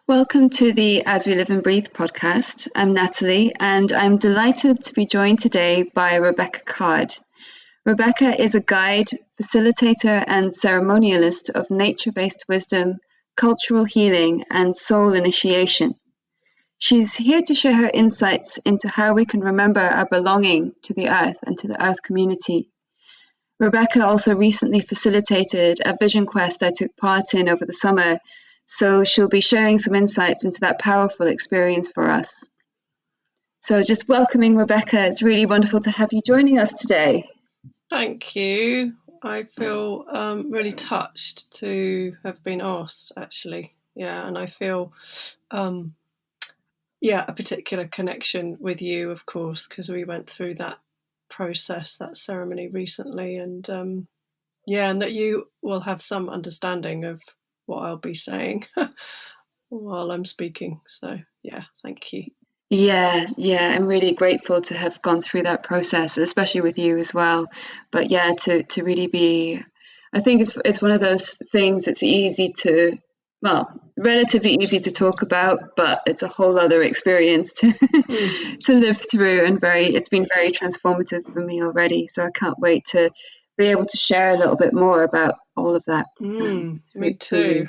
Welcome to the As We Live and Breathe podcast. I'm Natalie, and I'm delighted to be joined today by Rebecca Card. Rebecca is a guide, facilitator, and ceremonialist of nature-based wisdom, cultural healing, and soul initiation. She's here to share her insights into how we can remember our belonging to the earth and to the earth community. Rebecca also recently facilitated a vision quest I took part in over the summer, so she'll be sharing some insights into that powerful experience for us. So just welcoming Rebecca, it's really wonderful to have you joining us today. Thank you. I feel really touched to have been asked, actually. Yeah, and I feel, a particular connection with you, of course, because we went through that process, that ceremony recently, and and that you will have some understanding of what I'll be saying while I'm speaking. So, yeah, thank you. Yeah, I'm really grateful to have gone through that process, especially with you as well. But yeah, to really be, I think it's one of those things it's easy to, well, relatively easy to talk about, but it's a whole other experience to to live through, and it's been very transformative for me already. So I can't wait to be able to share a little bit more about all of that. Me too.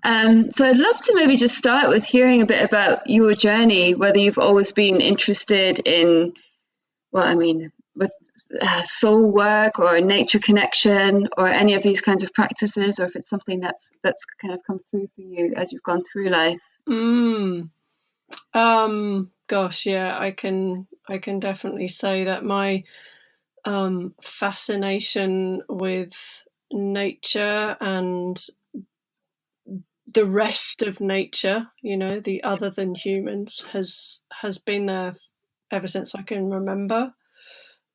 So I'd love to maybe just start with hearing a bit about your journey, whether you've always been interested in, with soul work or nature connection or any of these kinds of practices, or if it's something that's kind of come through for you as you've gone through life. Gosh, yeah, I can definitely say that my fascination with nature and the rest of nature, the other than humans, has been there ever since I can remember.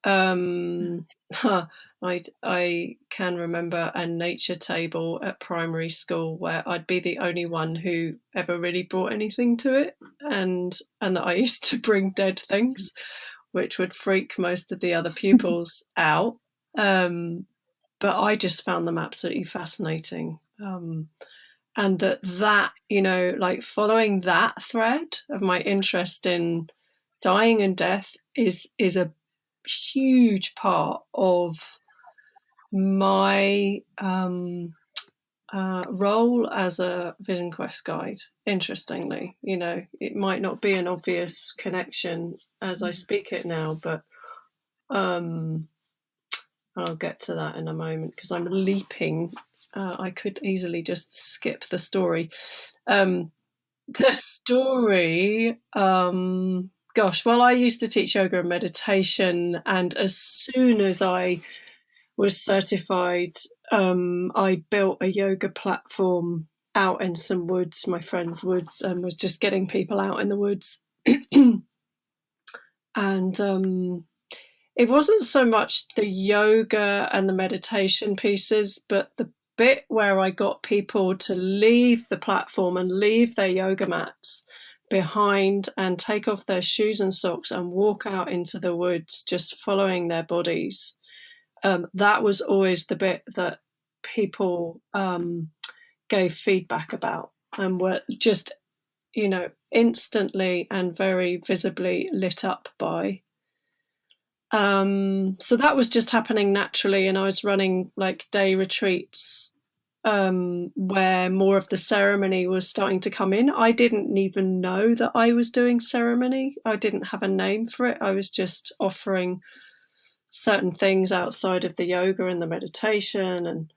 I can remember a nature table at primary school where I'd be the only one who ever really brought anything to it, and that I used to bring dead things, which would freak most of the other pupils out. But I just found them absolutely fascinating. And that, like following that thread of my interest in dying and death is a huge part of my role as a Vision Quest guide. Interestingly, it might not be an obvious connection as I speak it now, but I'll get to that in a moment because I'm leaping. I could easily just skip the story. The story, gosh, well, I used to teach yoga and meditation, and as soon as I was certified, I built a yoga platform out in some woods, my friend's woods, and was just getting people out in the woods. And it wasn't so much the yoga and the meditation pieces, but the bit where I got people to leave the platform and leave their yoga mats behind and take off their shoes and socks and walk out into the woods, just following their bodies. That was always the bit that people gave feedback about and were just, instantly and very visibly lit up by. So that was just happening naturally, and I was running like day retreats where more of the ceremony was starting to come in. I didn't even know that I was doing ceremony. I didn't have a name for it. I was just offering certain things outside of the yoga and the meditation. And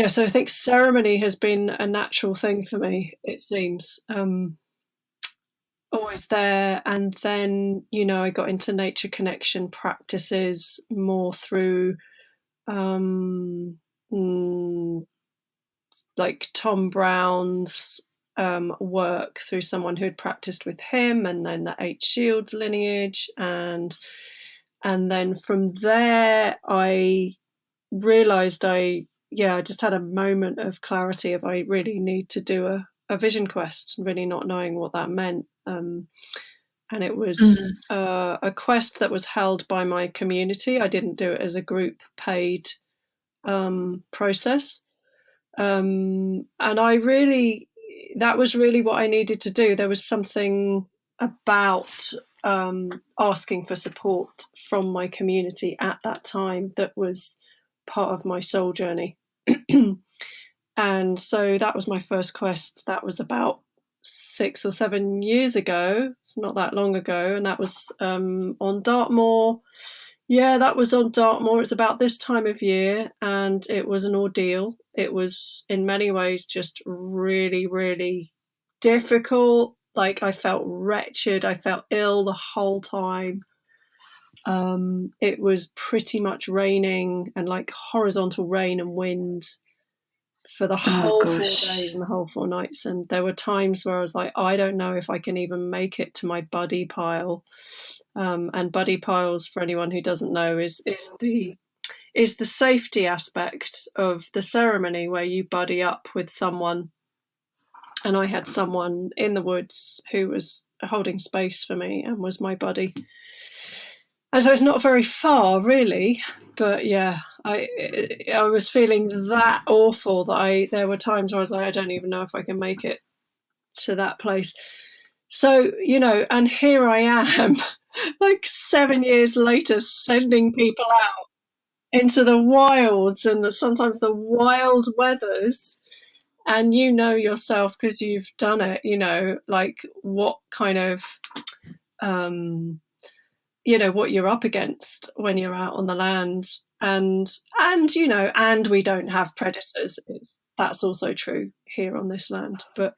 so I think ceremony has been a natural thing for me, it seems. Always there. And then, I got into nature connection practices more through like Tom Brown's work, through someone who had practiced with him, and then the Eight Shields lineage. And then from there, I realized I just had a moment of clarity of I really need to do a vision quest, really not knowing what that meant. and it was a quest that was held by my community. I didn't do it as a group paid process. And that was really what I needed to do. There was something about asking for support from my community at that time that was part of my soul journey. And so that was my first quest. That was about 6 or 7 years ago. It's not that long ago. And that was on Dartmoor. Yeah, that was on Dartmoor. It's about this time of year, and it was an ordeal. It was in many ways just really, really difficult. Like, I felt wretched. I felt ill the whole time. It was pretty much raining, and like horizontal rain and wind for the whole 4 days and the whole 4 nights. And there were times where I was like, I don't know if I can even make it to my buddy pile. And buddy piles, for anyone who doesn't know, is the safety aspect of the ceremony, where you buddy up with someone. And I had someone in the woods who was holding space for me and was my buddy. And so it's not very far, really, but yeah, I was feeling that awful that there were times where I was like, I don't even know if I can make it to that place. So, and here I am, like 7 years later, sending people out into the wilds and sometimes the wild weathers. And yourself, because you've done it, like what kind of what you're up against when you're out on the land. And we don't have predators. That's also true here on this land. But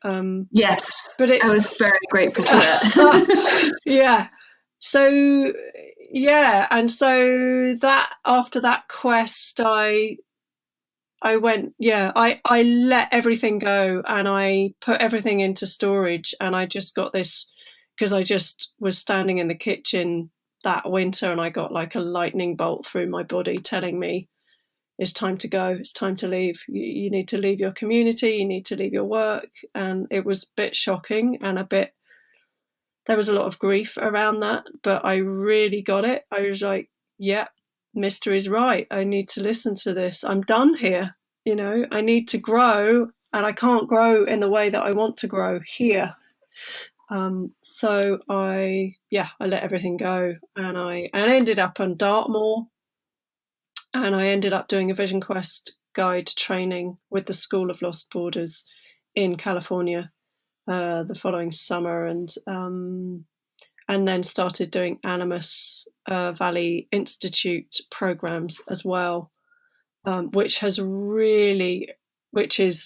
yes, I was very grateful for that. Yeah. So yeah, and so that after that quest, I went, I let everything go, and I put everything into storage, and I just got this, because I just was standing in the kitchen that winter, and I got like a lightning bolt through my body telling me, it's time to go, it's time to leave. You need to leave your community, you need to leave your work. And it was a bit shocking, and there was a lot of grief around that, but I really got it. I was like, yeah, Mr. is right. I need to listen to this. I'm done here. I need to grow, and I can't grow in the way that I want to grow here. So I let everything go, and I ended up on Dartmoor, and I ended up doing a Vision Quest guide training with the School of Lost Borders in California the following summer, and then started doing Animus Valley Institute programs as well, which is,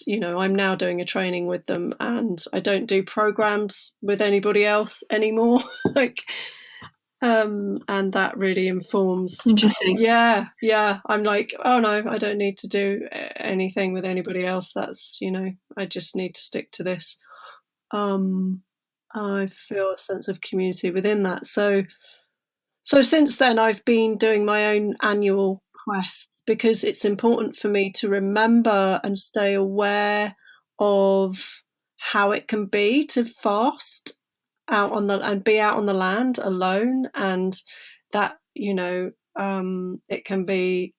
I'm now doing a training with them, and I don't do programs with anybody else anymore. And that really informs. Interesting. Yeah. I'm like, oh no, I don't need to do anything with anybody else. That's, I just need to stick to this. I feel a sense of community within that. So since then, I've been doing my own annual quests, because it's important for me to remember and stay aware of how it can be to fast and be out on the land alone, and that it can be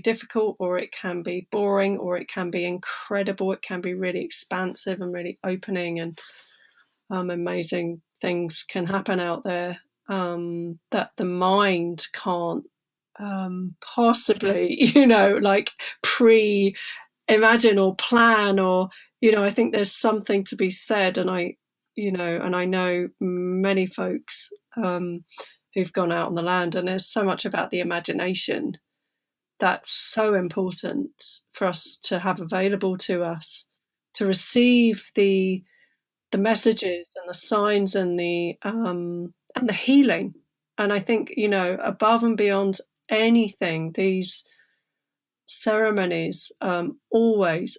difficult, or it can be boring, or it can be incredible. It can be really expansive and really opening, and amazing things can happen out there that the mind can't possibly like pre-imagine or plan, or I think there's something to be said, and I know many folks who've gone out on the land, and there's so much about the imagination that's so important for us to have available to us, to receive the messages and the signs and the healing. And I think above and beyond anything, these ceremonies always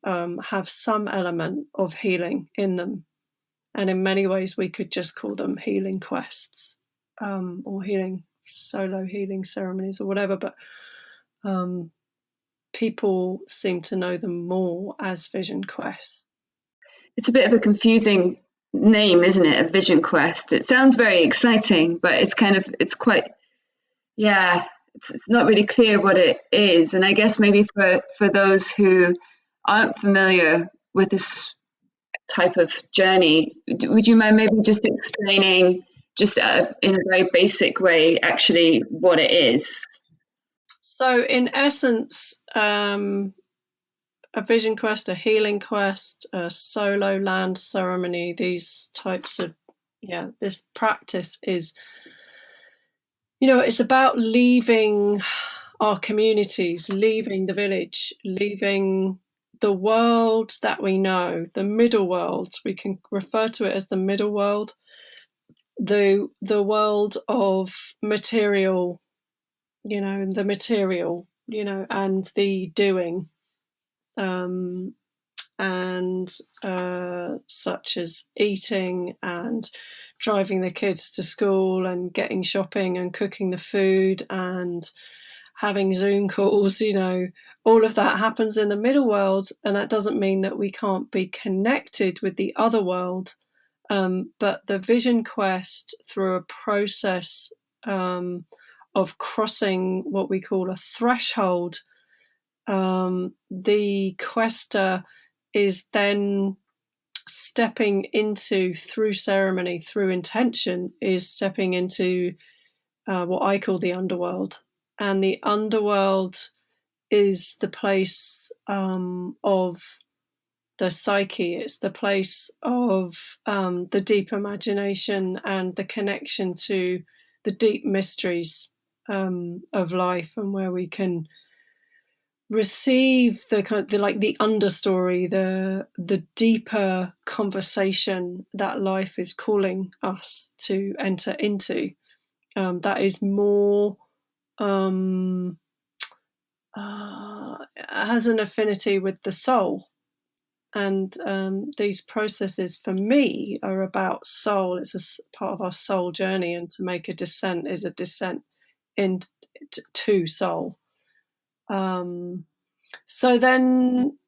have some element of healing in them, and in many ways we could just call them healing quests, or solo healing ceremonies, or whatever, but people seem to know them more as vision quests. It's a bit of a confusing name, isn't it? A vision quest. It sounds very exciting, but it's quite, yeah, it's not really clear what it is. And I guess maybe for those who aren't familiar with this type of journey, would you mind maybe just explaining, just in a very basic way, actually what it is? So, in essence, a vision quest, a healing quest, a solo land ceremony, these types of, this practice is, it's about leaving our communities, leaving the village, leaving the world that we know, the middle world. We can refer to it as the middle world, the world of material, the material, and the doing. And such as eating and driving the kids to school and getting shopping and cooking the food and having Zoom calls, all of that happens in the middle world. And that doesn't mean that we can't be connected with the other world. But the vision quest, through a process of crossing what we call a threshold, the quester is then stepping into, through ceremony, through intention, is stepping into what I call the underworld. And the underworld is the place of the psyche. It's the place of the deep imagination and the connection to the deep mysteries of life, and where we can receive the kind of the understory, the deeper conversation that life is calling us to enter into. That is more has an affinity with the soul. And these processes for me are about soul. It's a part of our soul journey, and to make a descent is a descent into soul. So then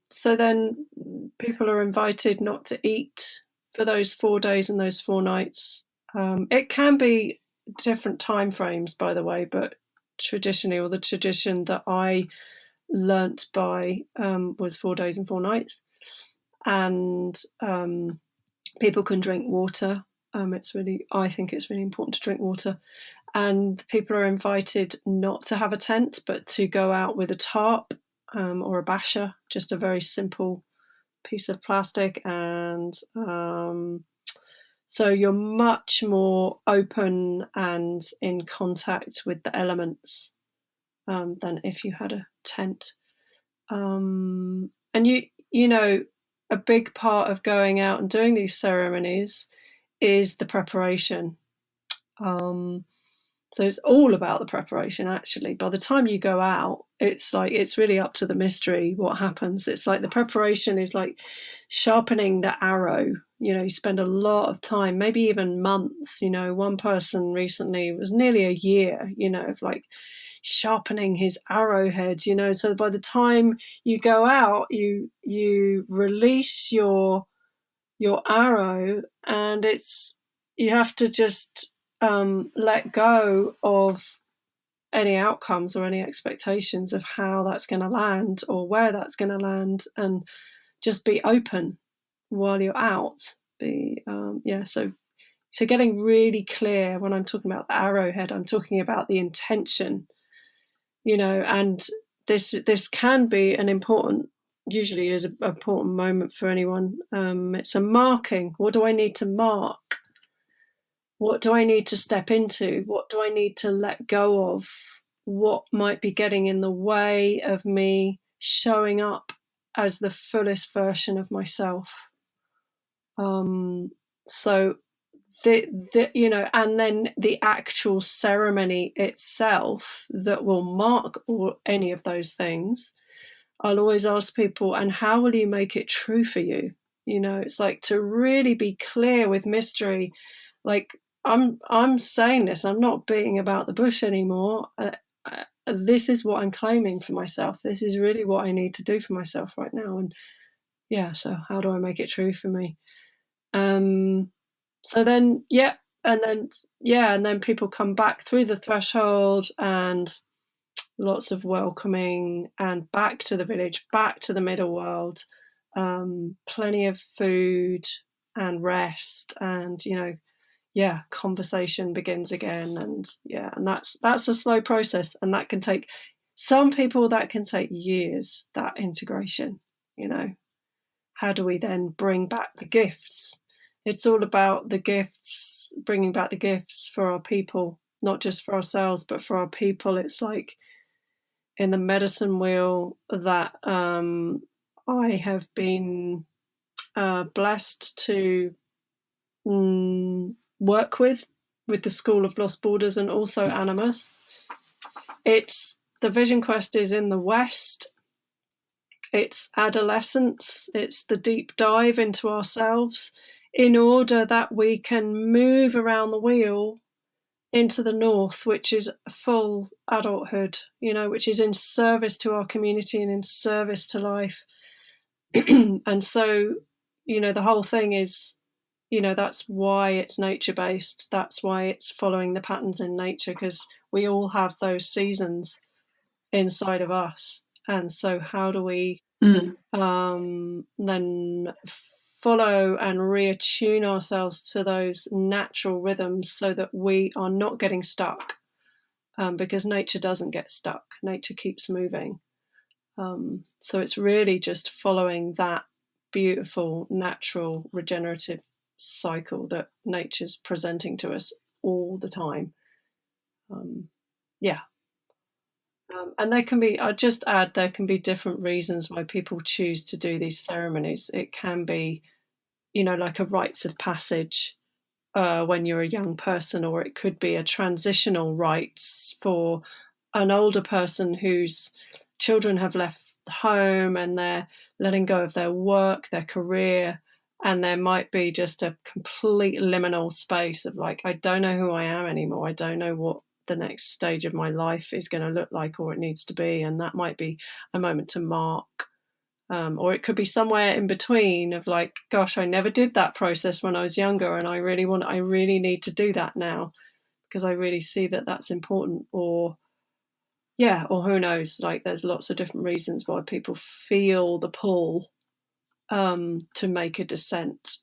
people are invited not to eat for those 4 days and those 4 nights. It can be different time frames, by the way, but traditionally, or the tradition that I learnt by, was 4 days and 4 nights. And people can drink water. I think it's really important to drink water. And people are invited not to have a tent, but to go out with a tarp or a basher, just a very simple piece of plastic. And so you're much more open and in contact with the elements than if you had a tent. And a big part of going out and doing these ceremonies is the preparation. So it's all about the preparation, actually. By the time you go out, it's really up to the mystery what happens. It's like the preparation is like sharpening the arrow. You spend a lot of time, maybe even months. One person recently was nearly a year, of like sharpening his arrowhead, so by the time you go out, you release your arrow, and you have to just let go of any outcomes or any expectations of how that's going to land or where that's going to land, and just be open while you're out. So getting really clear. When I'm talking about the arrowhead, I'm talking about the intention, and this can be usually is an important moment for anyone. It's a marking. What do I need to mark? What do I need to step into? What do I need to let go of? What might be getting in the way of me showing up as the fullest version of myself? So and then the actual ceremony itself that will mark any of those things. I'll always ask people, and how will you make it true for you? It's like to really be clear with mystery. Like, I'm saying this, I'm not beating about the bush anymore. This is what I'm claiming for myself. This is really what I need to do for myself right now. And so how do I make it true for me? So then, and then people come back through the threshold, and lots of welcoming, and back to the village, back to the middle world, plenty of food and rest, and conversation begins again, and that's a slow process, and that can take some people, that can take years, that integration. How do we then bring back the gifts? It's all about the gifts, bringing back the gifts for our people, not just for ourselves, but for our people. It's like in the medicine wheel that I have been blessed to work with the School of Lost Borders, and also Animus. It's the Vision Quest is in the West. It's adolescence. It's the deep dive into ourselves in order that we can move around the wheel into the North, which is full adulthood, which is in service to our community and in service to life. And so, the whole thing is, that's why it's nature-based. That's why it's following the patterns in nature, because we all have those seasons inside of us. And so how do we then follow and reattune ourselves to those natural rhythms so that we are not getting stuck, because nature doesn't get stuck. Nature keeps moving. So it's really just following that beautiful, natural, regenerative cycle that nature's presenting to us all the time. And there can be, I'll just add, there can be different reasons why people choose to do these ceremonies. It can be, like a rites of passage when you're a young person, or it could be a transitional rites for an older person whose children have left home and they're letting go of their work, their career, and there might be just a complete liminal space of like, I don't know who I am anymore. I don't know what the next stage of my life is going to look like, or it needs to be. And that might be a moment to mark. Or it could be somewhere in between of like, gosh, I never did that process when I was younger, and I really need to do that now because I really see that that's important. Or who knows, like there's lots of different reasons why people feel the pull to make a descent.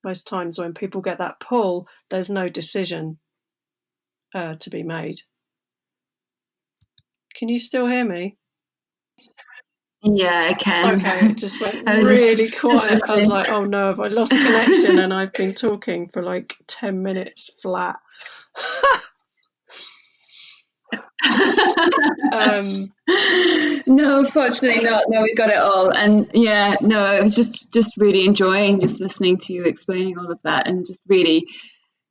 Most times when people get that pull, there's no decision to be made. Can you still hear me? Yeah, I can. Okay, it just went really quiet. I was like, oh no, have I lost connection? And I've been talking for like 10 minutes flat. No, fortunately not. No, we got it all. And I was just really enjoying just listening to you explaining all of that, and just really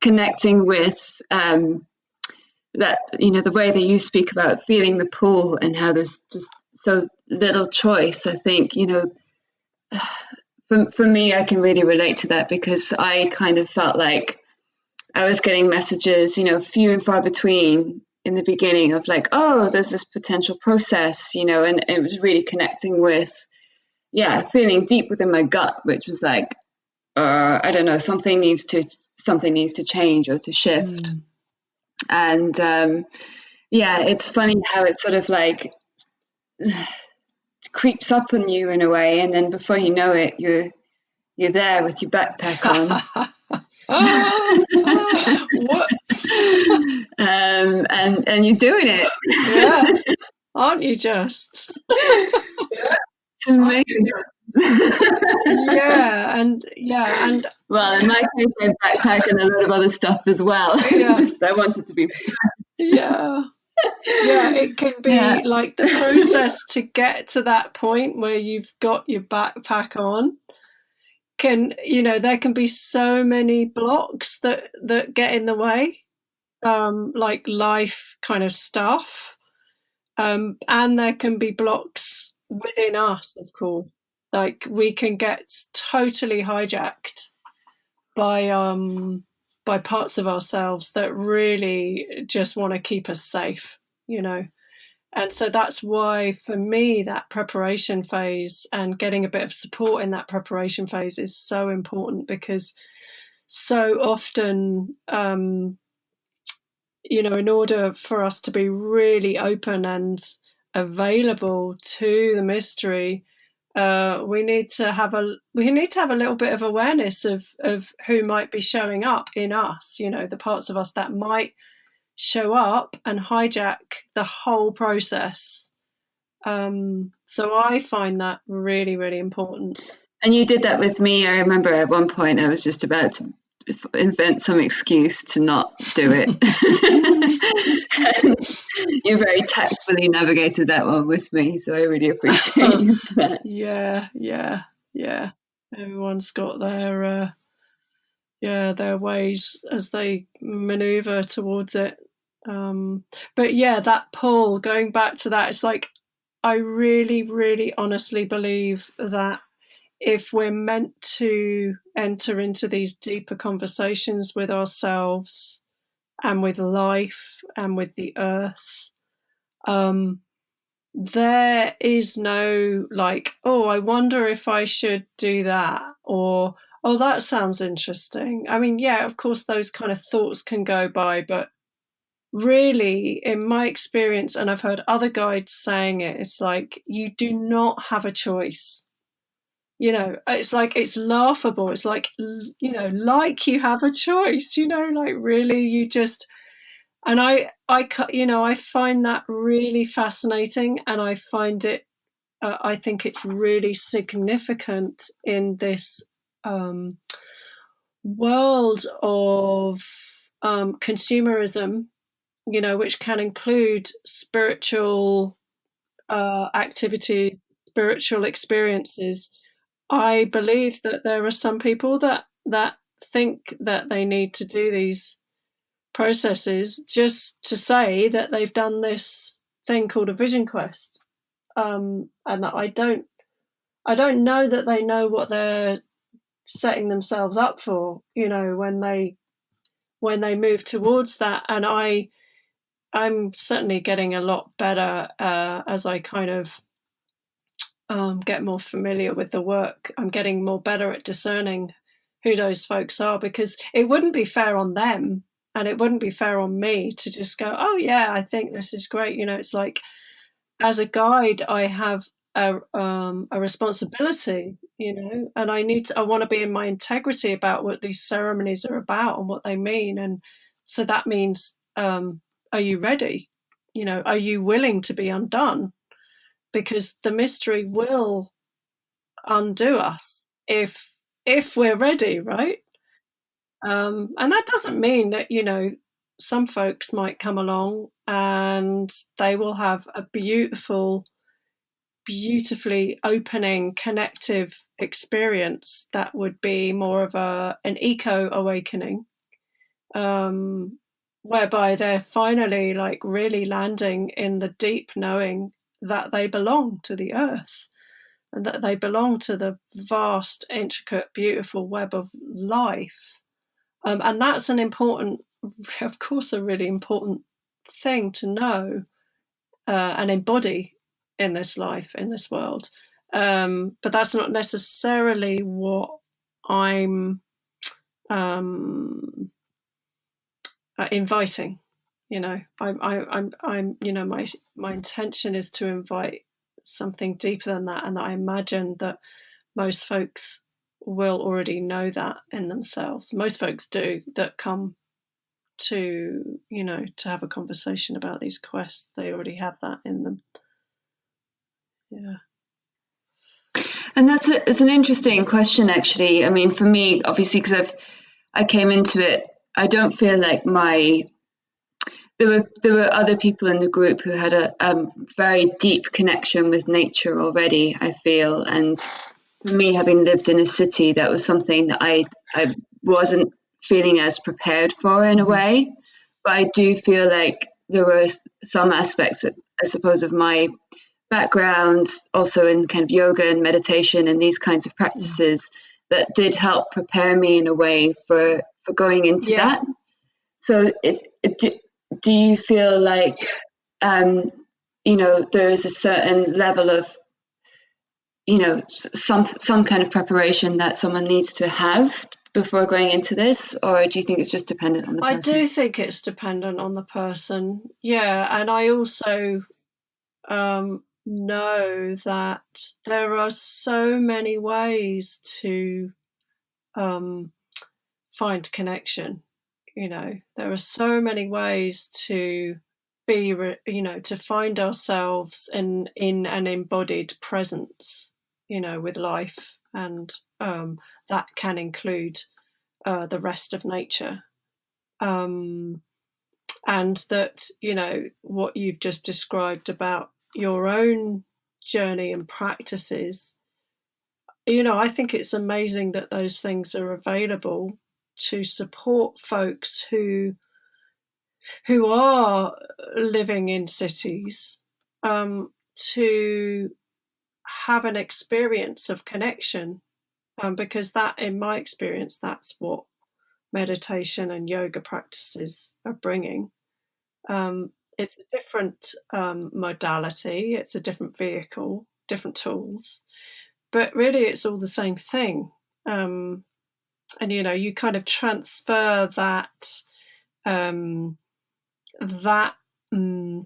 connecting with that, the way that you speak about feeling the pull and how there's just so little choice. I think, for me, I can really relate to that, because I kind of felt like I was getting messages, few and far between in the beginning of like, oh, there's this potential process, and it was really connecting with, feeling deep within my gut, which was like, I don't know, something needs to change or to shift. And it's funny how it sort of like creeps up on you in a way, and then before you know it, you're there with your backpack on. Whoops. And you're doing it. Yeah. Aren't you just? It's amazing. And well, in my case, I backpack and a lot of other stuff as well. It's just I wanted to be. It can be like the process to get to that point where you've got your backpack on. There can be so many blocks that get in the way, like life kind of stuff, and there can be blocks within us, of course. Like we can get totally hijacked by parts of ourselves that really just want to keep us safe, And so that's why, for me, that preparation phase and getting a bit of support in that preparation phase is so important, because so often, in order for us to be really open and available to the mystery, we need to have a little bit of awareness of who might be showing up in us. The parts of us that might show up and hijack the whole process. So I find that really, really important. And you did that with me. I remember at one point I was just about to invent some excuse to not do it. You very tactfully navigated that one with me, so I really appreciate that. Yeah. Everyone's got their ways as they maneuver towards it. But yeah, that pull, going back to that, it's like, I really, really honestly believe that if we're meant to enter into these deeper conversations with ourselves and with life and with the earth, there is no like, oh, I wonder if I should do that, or oh, that sounds interesting. I mean, yeah, of course, those kind of thoughts can go by, but really, in my experience, and I've heard other guides saying it, it's like, you do not have a choice. It's like, it's laughable. It's like, like you have a choice, like, really, you just, and I find that really fascinating, and I find it, I think it's really significant in this world of consumerism, which can include spiritual activity, spiritual experiences. I believe that there are some people that think that they need to do these processes just to say that they've done this thing called a vision quest, and that I don't know that they know what they're setting themselves up for, when they move towards that. And I'm certainly getting a lot better as I kind of get more familiar with the work. I'm getting more better at discerning who those folks are, because it wouldn't be fair on them, and it wouldn't be fair on me to just go, oh yeah, I think this is great. It's like, as a guide, I have a responsibility, and I want to be in my integrity about what these ceremonies are about and what they mean. And so that means, are you ready? Are you willing to be undone? Because the mystery will undo us if we're ready, right? And that doesn't mean that, some folks might come along and they will have a beautifully opening, connective experience that would be more of an eco awakening, whereby they're finally, like, really landing in the deep knowing that they belong to the earth, and that they belong to the vast, intricate, beautiful web of life. And that's of course, a really important thing to know and embody in this life, in this world. But that's not necessarily what I'm inviting. I'm my intention is to invite something deeper than that, and I imagine that most folks will already know that in themselves. Most folks do, that come to to have a conversation about these quests. They already have that in them. Yeah. And it's an interesting question, actually. I mean, for me, obviously, because I came into it, I don't feel like there were other people in the group who had a very deep connection with nature already, I feel. And for me, having lived in a city, that was something that I wasn't feeling as prepared for in a way. But I do feel like there were some aspects, I suppose, of my background, also in kind of yoga and meditation and these kinds of practices, that did help prepare me in a way for going into that. So do you feel like there is a certain level of, some kind of preparation that someone needs to have before going into this, or do you think it's just dependent on the person? I do think it's dependent on the person. Yeah, and I also know that there are so many ways to find connection. There are so many ways to be, to find ourselves in an embodied presence, with life, and that can include the rest of nature. And that, what you've just described about your own journey and practices, I think it's amazing that those things are available to support folks who are living in cities, to have an experience of connection, because that, in my experience, that's what meditation and yoga practices are bringing. It's a different modality, it's a different vehicle, different tools, but really it's all the same thing. And you kind of transfer that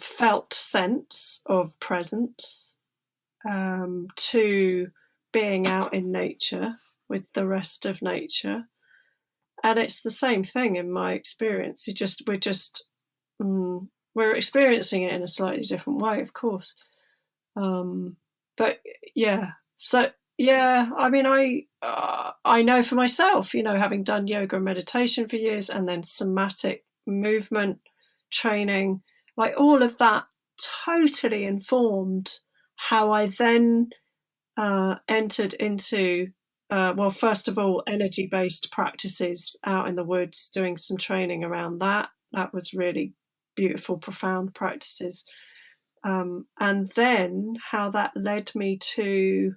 felt sense of presence to being out in nature with the rest of nature, and it's the same thing in my experience. We're experiencing it in a slightly different way, of course. But yeah, so yeah, I mean, I know for myself, having done yoga and meditation for years, and then somatic movement training, like all of that totally informed how I then entered into, well, first of all, energy-based practices out in the woods, doing some training around that. That was really beautiful, profound practices. And then how that led me to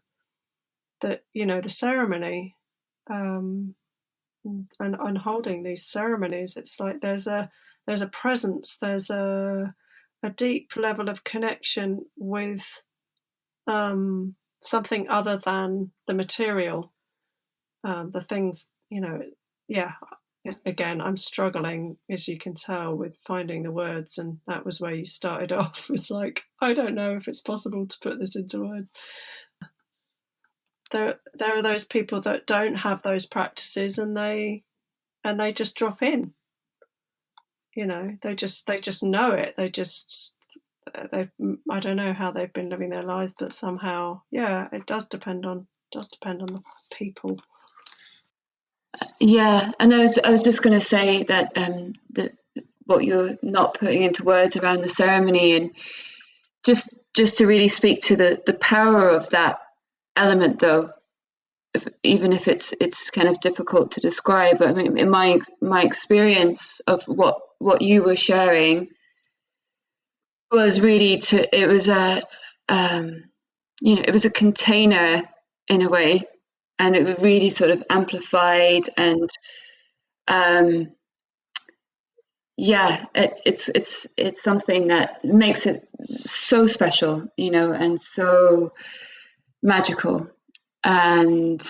the ceremony, and holding these ceremonies. It's like there's a presence, there's a deep level of connection with something other than the material, the things, yeah. Again, I'm struggling, as you can tell, with finding the words, and that was where you started off. It's like, I don't know if it's possible to put this into words. There are those people that don't have those practices, and they just drop in. They just know it. I don't know how they've been living their lives, but somehow, yeah, it does depend on the people. Yeah, and I was just going to say that what you're not putting into words around the ceremony, and just to really speak to the power of that element, though, even if it's kind of difficult to describe. But I mean, in my experience of what you were sharing was really it was a container in a way, and it really sort of amplified, and it's something that makes it so special, and so magical, and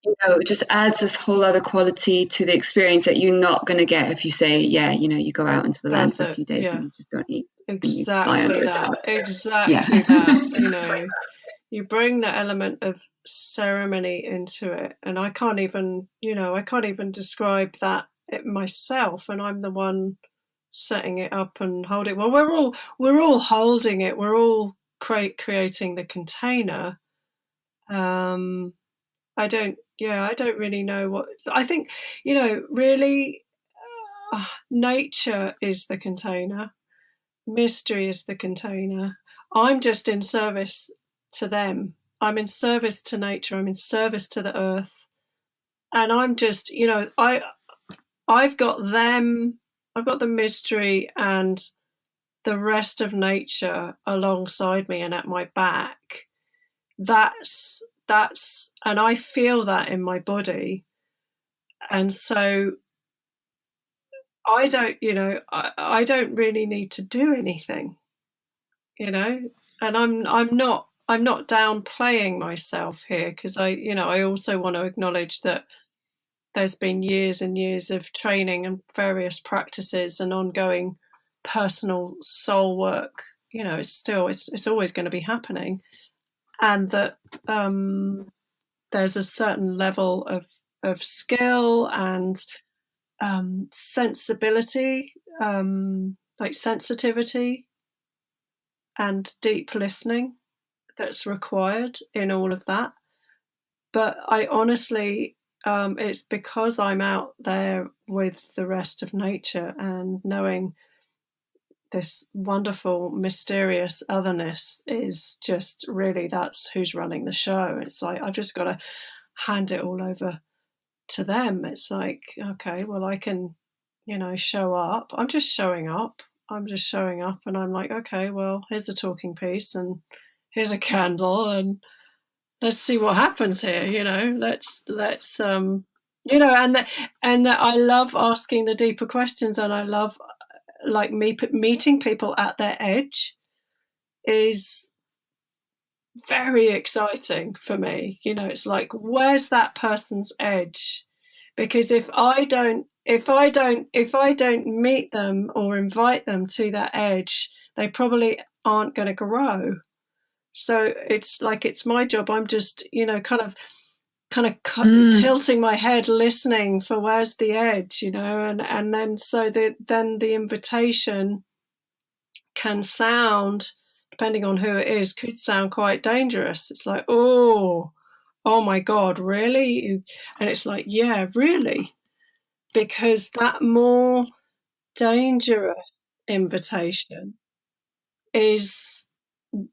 it just adds this whole other quality to the experience that you're not going to get if you say, you go out into the land That's for a it. few days and Yeah, you just don't eat and you lie under exactly a that. tent. Exactly that. You bring the element of ceremony into it, and I can't even describe that it myself, and I'm the one setting it up and holding it. Well, we're all holding it. We're all creating the container. I don't really know what I think. Really, nature is the container. Mystery is the container. I'm just in service to them. I'm in service to nature. I'm in service to the earth. And I'm just, I've got them, I've got the mystery and the rest of nature alongside me and at my back. That's, and I feel that in my body. And so I don't, I don't really need to do anything, and I'm not downplaying myself here, because I also want to acknowledge that there's been years and years of training and various practices and ongoing personal soul work. It's always going to be happening, and that there's a certain level of skill and sensibility, like sensitivity and deep listening, that's required in all of that. But I honestly, it's because I'm out there with the rest of nature and knowing this wonderful, mysterious otherness is just really, that's who's running the show. It's like, I've just got to hand it all over to them. It's like, okay, well, I can, show up. I'm just showing up. And I'm like, okay, well, here's a talking piece and here's a candle, and let's see what happens here. Let's and that I love asking the deeper questions, and I love, like, meeting people at their edge is very exciting for me. It's like, where's that person's edge? Because if I don't meet them or invite them to that edge, they probably aren't going to grow. So it's like, it's my job. I'm just, kind of tilting my head, listening for where's the edge, and then then the invitation can sound, depending on who it is, could sound quite dangerous. It's like, oh my God, really? And it's like, yeah, really, because that more dangerous invitation is,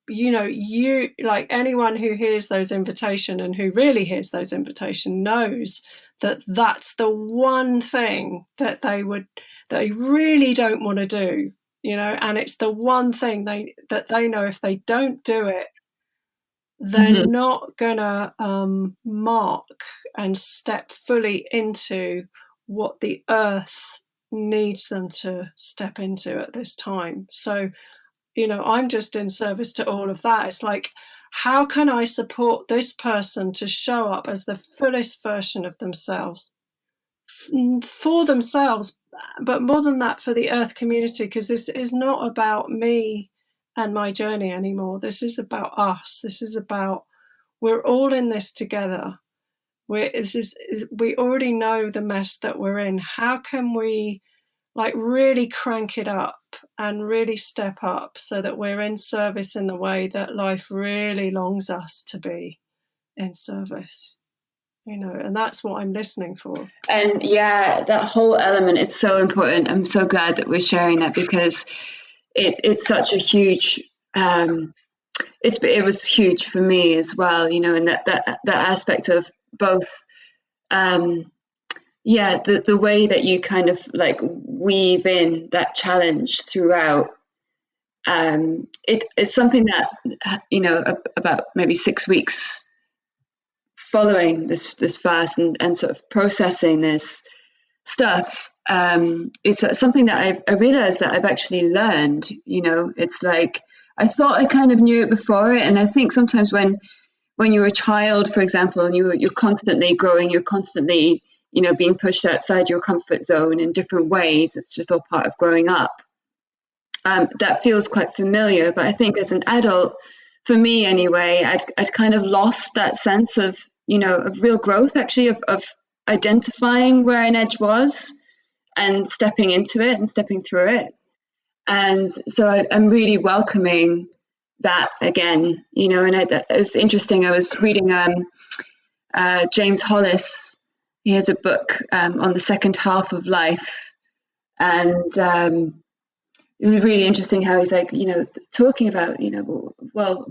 you, like, anyone who hears those invitation and who really hears those invitation knows that that's the one thing that they really don't want to do, and it's the one thing that they know, if they don't do it, they're not gonna mark and step fully into what the earth needs them to step into at this time. So, I'm just in service to all of that. It's like, how can I support this person to show up as the fullest version of themselves, for themselves, but more than that, for the earth community? Because this is not about me and my journey anymore. This is about us. This is about, we're all in this together. We already know the mess that we're in. How can we, like, really crank it up and really step up so that we're in service in the way that life really longs us to be in service? And that's what I'm listening for. And yeah, that whole element, it's so important. I'm so glad that we're sharing that, because it's such a huge it was huge for me as well, and that aspect of both, the way that you kind of like weave in that challenge throughout. It's something that, about maybe 6 weeks following this fast, and sort of processing this stuff, it's something that I realized that I've actually learned. It's like, I thought I kind of knew it before it, and I think sometimes when you're a child, for example, and you're constantly growing, you're constantly, being pushed outside your comfort zone in different ways. It's just all part of growing up. That feels quite familiar, but I think as an adult, for me anyway, I'd kind of lost that sense of, of real growth, actually, of identifying where an edge was and stepping into it and stepping through it. And so I'm really welcoming that again, and it was interesting. I was reading James Hollis. He has a book on the second half of life, and it's really interesting how he's like, talking about, well,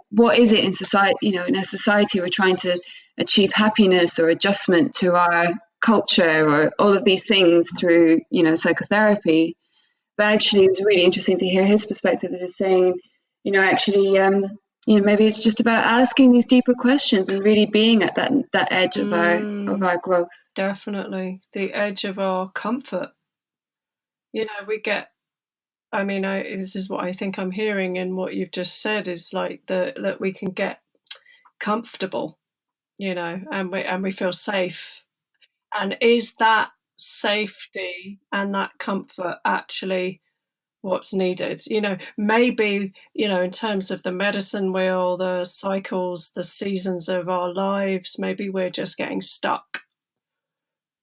what is it in society, in a society we're trying to achieve happiness or adjustment to our culture or all of these things through, psychotherapy. But actually, it was really interesting to hear his perspective, of just saying, actually, maybe it's just about asking these deeper questions and really being at that edge of our growth. Definitely, the edge of our comfort. we get, I mean, this is what I think I'm hearing in what you've just said, is like that we can get comfortable, and we feel safe. And is that safety and that comfort actually what's needed? Maybe, in terms of the medicine wheel, the cycles, the seasons of our lives, maybe we're just getting stuck,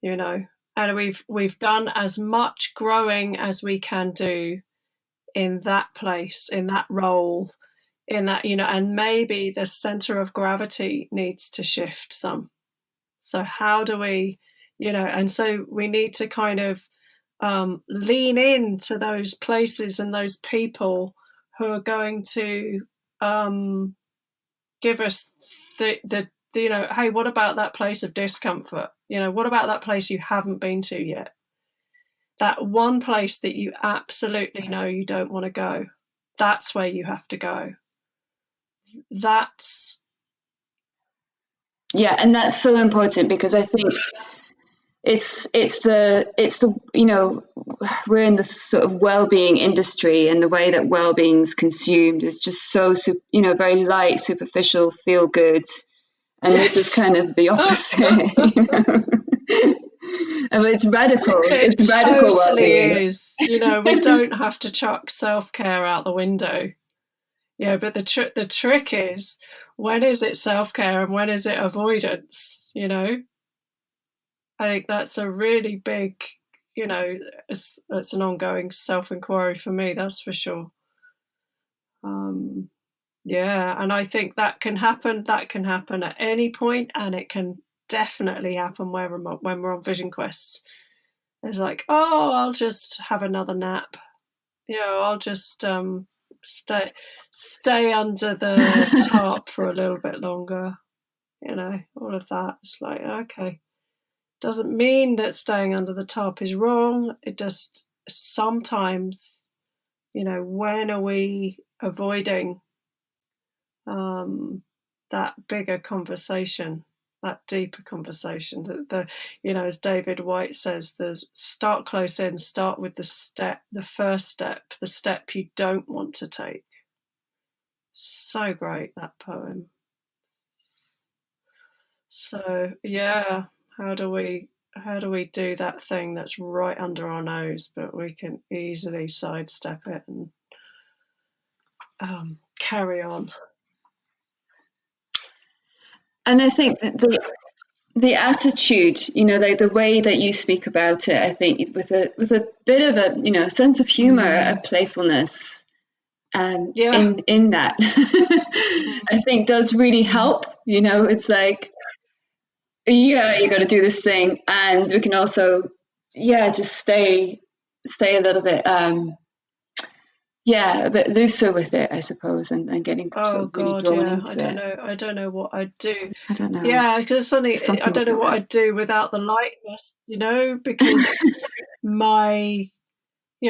and we've done as much growing as we can do in that place, in that role, in that, and maybe the center of gravity needs to shift some. So how do we, and so we need to kind of lean into those places and those people who are going to give us the hey, what about that place of discomfort? What about that place you haven't been to yet? That one place that you absolutely know you don't want to go. That's where you have to go. That's Yeah, and that's so important because I think it's the we're in the sort of well-being industry, and the way that well-being's consumed is just so very light, superficial, feel good, and this is yes. kind of the opposite. I mean, it's radical. It It's radical totally well-being. is. We don't have to chuck self-care out the window. Yeah, but the trick is, when is it self-care and when is it avoidance? I think that's a really big, it's an ongoing self-inquiry for me, that's for sure. Yeah, and I think that can happen. That can happen at any point, and it can definitely happen when we're on vision quests. It's like, oh, I'll just have another nap. I'll just stay under the tarp for a little bit longer. All of that. It's like, okay, doesn't mean that staying under the tarp is wrong. It just sometimes, when are we avoiding that bigger conversation, that deeper conversation? As David White says, there's start close in, start with the first step, the step you don't want to take. So great, that poem. So yeah, how do we do that thing that's right under our nose, but we can easily sidestep it and carry on? And I think that the attitude, like the way that you speak about it, I think with a bit of a sense of humor, a playfulness, Yeah. in that, I think does really help. It's like, yeah, you got to do this thing, and we can also, yeah, just stay a little bit, yeah, a bit looser with it, I suppose, and getting sort Oh of really God, drawn yeah. I into don't it. know. I don't know what I'd do. I don't know, Yeah, because suddenly I something don't know about what it. I'd do without the lightness, because my,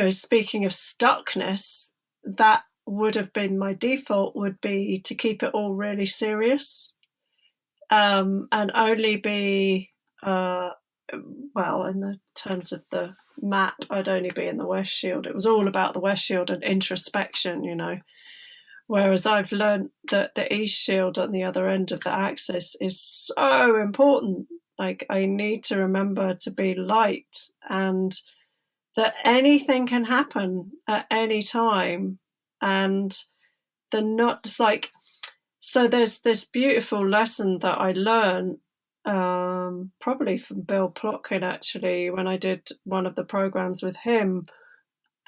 speaking of stuckness, that would have been my default, would be to keep it all really serious, and only be, well, in the terms of the map, I'd only be in the West Shield. It was all about the West Shield and introspection. Whereas I've learned that the East Shield on the other end of the axis is so important. Like, I need to remember to be light, and that anything can happen at any time. And the not just like, so there's this beautiful lesson that I learned, probably from Bill Plotkin, actually, when I did one of the programs with him.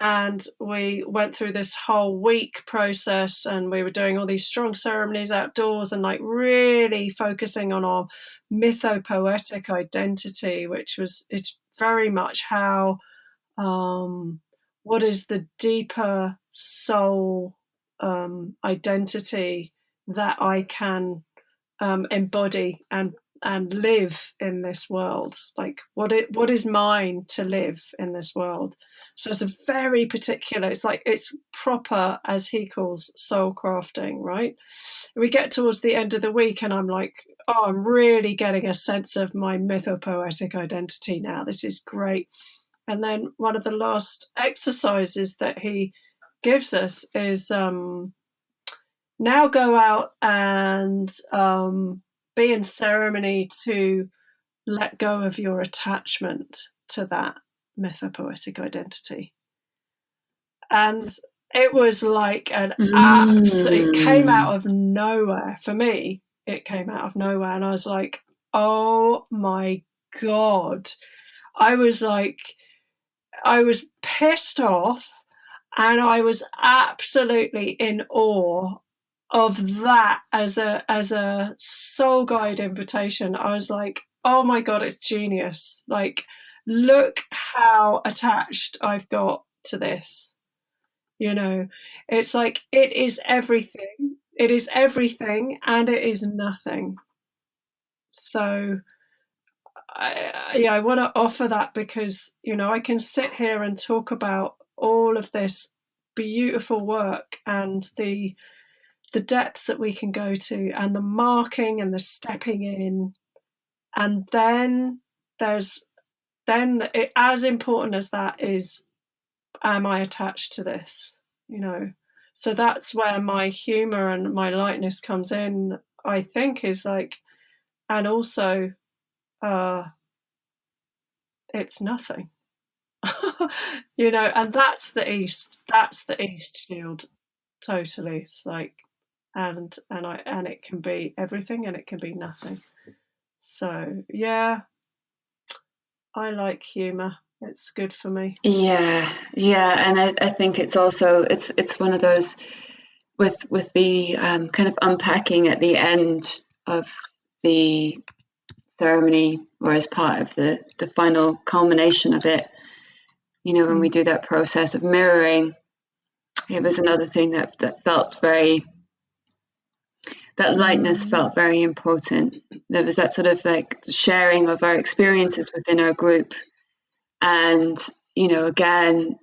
And we went through this whole week process, and we were doing all these strong ceremonies outdoors, and like really focusing on our mythopoetic identity, which was, it's very much how, what is the deeper soul identity that I can embody and live in this world. Like, what is mine to live in this world? So it's a very particular, it's like, it's proper, as he calls, soul crafting, right? We get towards the end of the week, and I'm like, oh, I'm really getting a sense of my mythopoetic identity now. This is great. And then one of the last exercises that he gives us is now go out and be in ceremony to let go of your attachment to that mythopoetic identity. And it was like an it came out of nowhere. For me, it came out of nowhere. And I was like, oh my God. I was pissed off, and I was absolutely in awe of that as a soul guide invitation. I was like, oh my God, it's genius. Like, look how attached I've got to this. It's like, it is everything. It is everything, and it is nothing. So I want to offer that because, I can sit here and talk about all of this beautiful work and the depths that we can go to, and the marking and the stepping in. And then as important as that is, am I attached to this? So that's where my humor and my lightness comes in, I think, is like, and also it's nothing. And that's the East Shield, totally. It's like, and it can be everything, and it can be nothing. So yeah, I like humor. It's good for me. Yeah, and I think it's also it's one of those with the kind of unpacking at the end of the ceremony, or as part of the final culmination of it. When we do that process of mirroring, it was another thing that felt very, that lightness felt very important. There was that sort of like sharing of our experiences within our group, and again,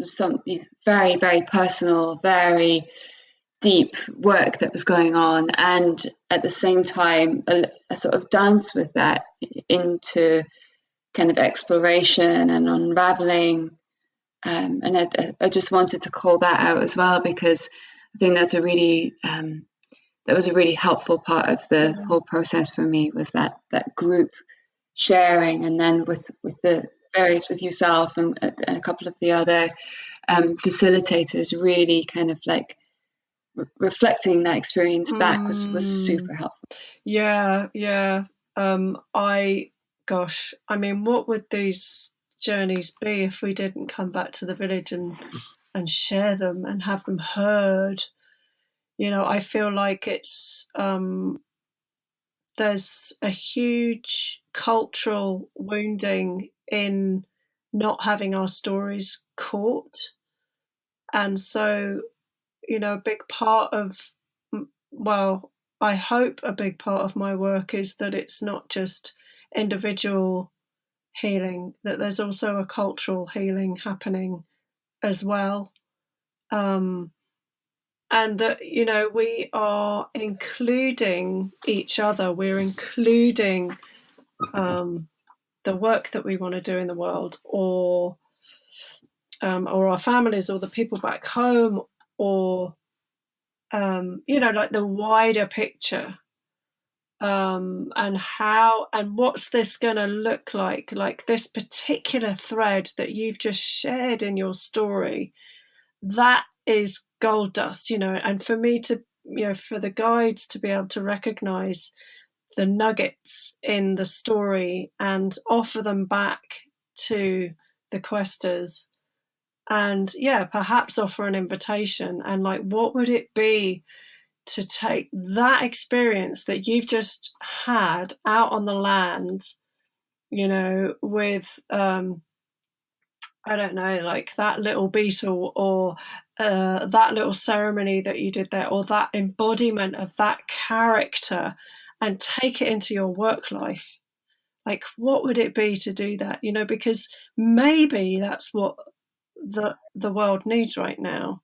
some very, very personal, very deep work that was going on, and at the same time a sort of dance with that into kind of exploration and unraveling. And I just wanted to call that out as well, because I think that's that was a really helpful part of the whole process for me, was that group sharing, and then with the various, with yourself and a couple of the other facilitators, really kind of like reflecting that experience back was super helpful. Yeah. I mean, what would these journeys be if we didn't come back to the village and share them and have them heard? I feel like there's a huge cultural wounding in not having our stories caught. And so, a big part of, well, I hope a big part of my work is that it's not just individual healing, that there's also a cultural healing happening as well. And that, we are including each other, we're including the work that we want to do in the world, or our families, or the people back home, or like the wider picture, and what's this going to look like this particular thread that you've just shared in your story. That is gold dust, and for me to, for the guides to be able to recognize the nuggets in the story and offer them back to the questers, and perhaps offer an invitation, and like, what would it be to take that experience that you've just had out on the land, with I don't know, like that little beetle, or that little ceremony that you did there, or that embodiment of that character, and take it into your work life. Like, what would it be to do that? Because maybe that's what the world needs right now,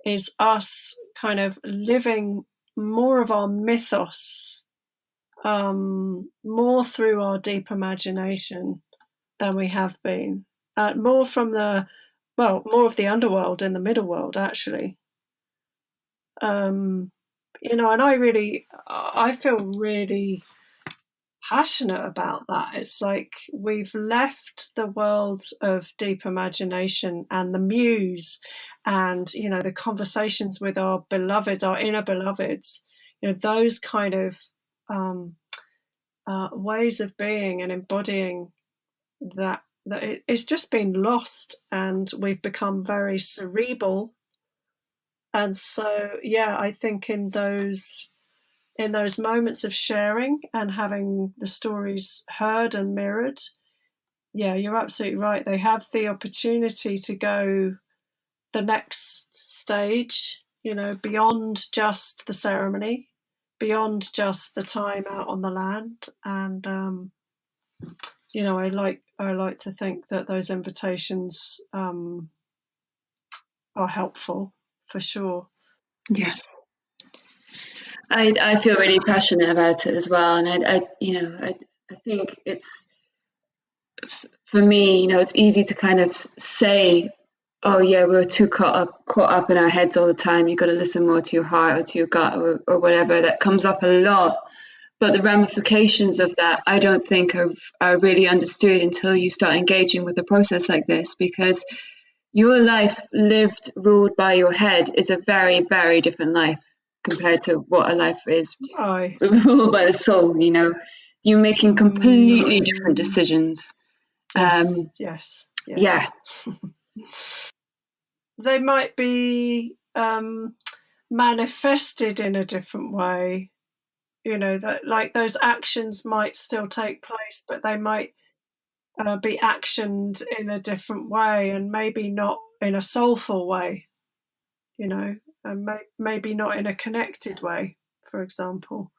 is us kind of living more of our mythos, more through our deep imagination than we have been. more from more of the underworld and the middle world, actually. And I feel really passionate about that. It's like we've left the worlds of deep imagination and the muse and, the conversations with our beloveds, our inner beloveds, those kind of ways of being and embodying that it's just been lost, and we've become very cerebral. And so, yeah, I think in those moments of sharing and having the stories heard and mirrored, yeah, you're absolutely right. They have the opportunity to go the next stage, beyond just the ceremony, beyond just the time out on the land. And I like to think that those invitations are helpful for sure. Yeah. I feel really passionate about it as well, and I think it's, for me, it's easy to kind of say, oh yeah, we're too caught up in our heads all the time. You've got to listen more to your heart or to your gut, or whatever. That comes up a lot. But the ramifications of that, I don't think are really understood until you start engaging with a process like this, because your life lived ruled by your head is a very, very different life compared to what a life is Aye. ruled by the soul. You're making completely different decisions. Yes. Yeah. They might be manifested in a different way. That, like, those actions might still take place, but they might be actioned in a different way, and maybe not in a soulful way. And maybe not in a connected way, for example.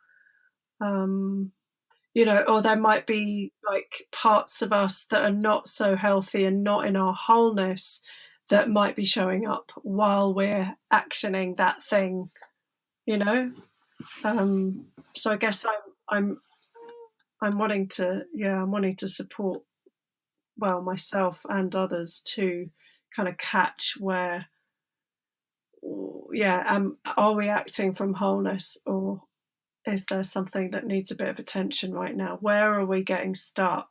Or there might be like parts of us that are not so healthy and not in our wholeness that might be showing up while we're actioning that thing. So I guess I'm wanting to support, well, myself and others to kind of catch where, are we acting from wholeness, or is there something that needs a bit of attention right now? Where are we getting stuck?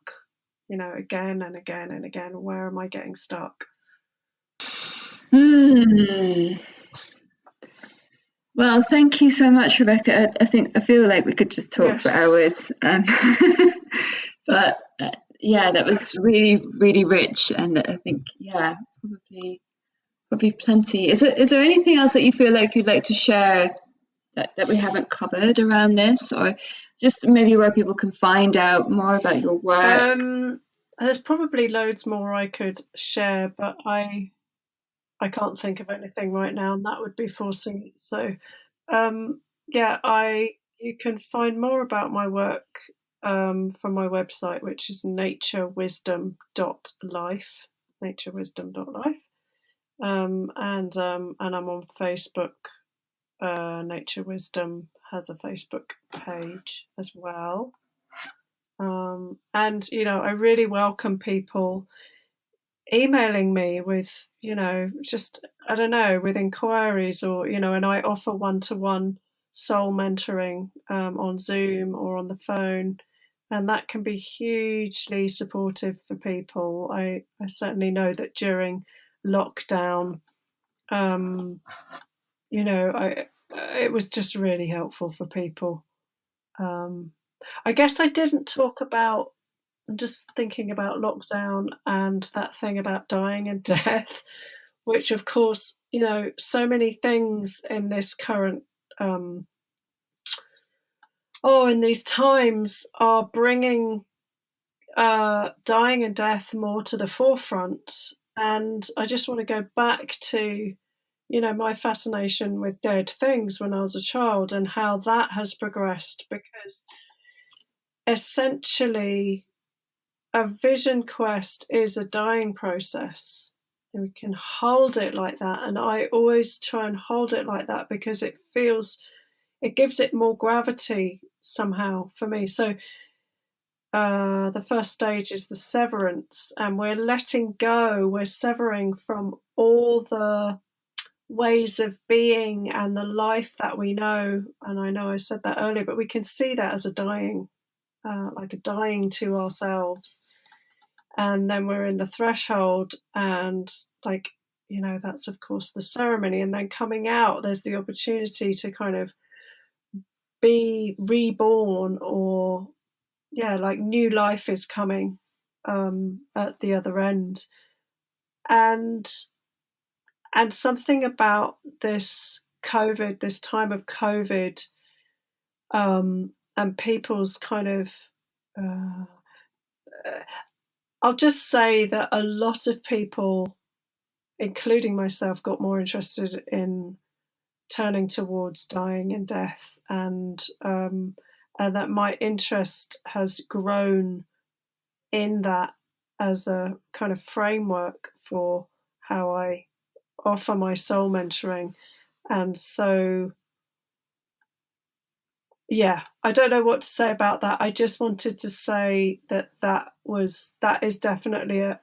Again and again and again, where am I getting stuck? Well, thank you so much, Rebecca. I feel like we could just talk for Yes. hours. But yeah, that was really, really rich, and I think, yeah, probably plenty. Is there anything else that you feel like you'd like to share that we haven't covered around this, or just maybe where people can find out more about your work? There's probably loads more I could share, but I can't think of anything right now, and that would be forcing it. So, you can find more about my work from my website, which is naturewisdom.life, naturewisdom.life. And I'm on Facebook. Nature Wisdom has a Facebook page as well. And I really welcome people emailing me with, just, I don't know, with inquiries, or, and I offer one-to-one soul mentoring on Zoom or on the phone. And that can be hugely supportive for people. I certainly know that during lockdown, it was just really helpful for people. I guess I didn't talk about, I'm just thinking about lockdown and that thing about dying and death, which, of course, so many things in this current, in these times are bringing dying and death more to the forefront. And I just want to go back to, my fascination with dead things when I was a child, and how that has progressed, because essentially a vision quest is a dying process, and we can hold it like that. And I always try and hold it like that, because it gives it more gravity somehow for me. So the first stage is the severance, and we're letting go, we're severing from all the ways of being and the life that we know. And I know I said that earlier, but we can see that as a dying, like a dying to ourselves. And then we're in the threshold, and like, that's of course the ceremony. And then coming out, there's the opportunity to kind of be reborn, or like new life is coming at the other end. And something about this time of COVID, and people's kind of, uh, I'll just say that a lot of people, including myself, got more interested in turning towards dying and death, and that my interest has grown in that as a kind of framework for how I offer my soul mentoring. And so, I don't know what to say about that. I just wanted to say that is definitely a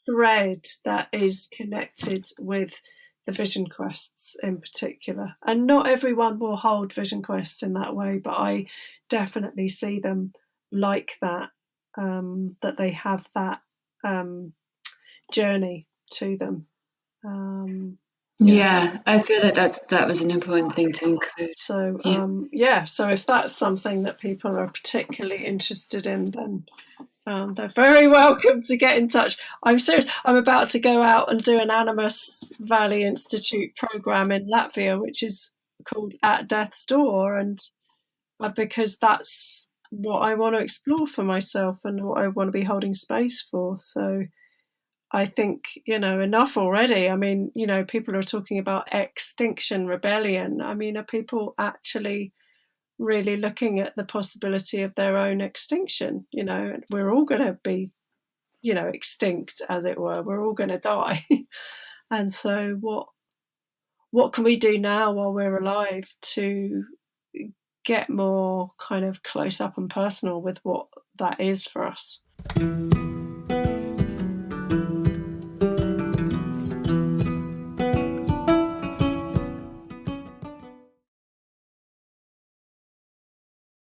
thread that is connected with the vision quests in particular. And not everyone will hold vision quests in that way, but I definitely see them like that, that they have that journey to them. Yeah, I feel like that was an important thing to include. So Yeah. so if that's something that people are particularly interested in, then they're very welcome to get in touch. I'm serious. I'm about to go out and do an Animus Valley Institute program in Latvia, which is called At Death's Door, and because that's what I want to explore for myself and what I want to be holding space for. So I think, enough already. I mean, people are talking about extinction rebellion. I mean, are people actually really looking at the possibility of their own extinction? We're all going to be, extinct, as it were. We're all going to die. And so what can we do now while we're alive to get more kind of close up and personal with what that is for us?